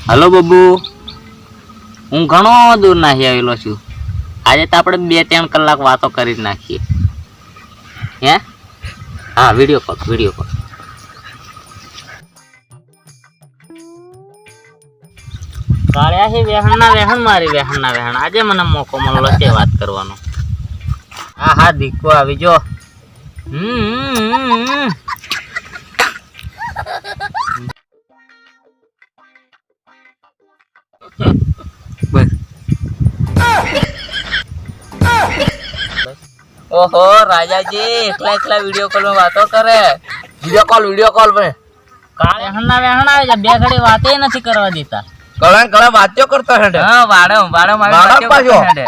Hello બબુ, હું ઘણો દૂર નાહી આવેલો છું. આજે તો આપણે 2-3 કલાક વાતો કરી જ નાખીએ. હે? હા, વિડીયો કોલ. કાળ્યા છે વેહણ મારી વેહણ. આજે મને મોકો મળલો છે વાત કરવાનો. હા દીકો આવી જો. ઓહો રાજાજી એકલા વિડીયો કોલ માં વાતો કરે. વિડીયો કોલ પર કાળે વેહણ આવે છે. 2 ઘડી વાતે નથી કરવા દેતા. કળા વાતો કરતો હે. હા વાડો મારી વાતો કરતો હે.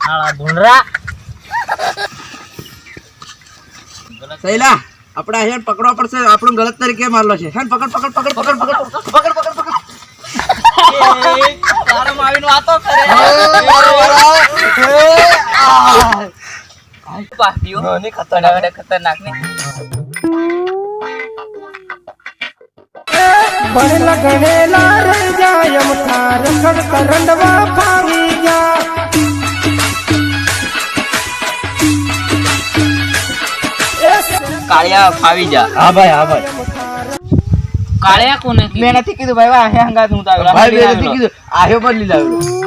આળા ધુંડરા સૈલા આપડા હેન પકડવા પડશે. આપણો ગલત તરીકે મારલો છે. હેન પકડ તારા માવીનો વાતો કરે. પાટીઓ ની ખતરનાક ને. ભણેલા ગણેલા રહી જાય અમથા રખડ કરંડવા ફાવી જા. કાળિયા ફાવી જા. હા ભાઈ કાળિયા કોને કીધું? મેં નથી કીધું ભાઈ. આ હંગાત હું તો ભાઈ મેં નથી કીધું. આયો બદલી લાવ્યો.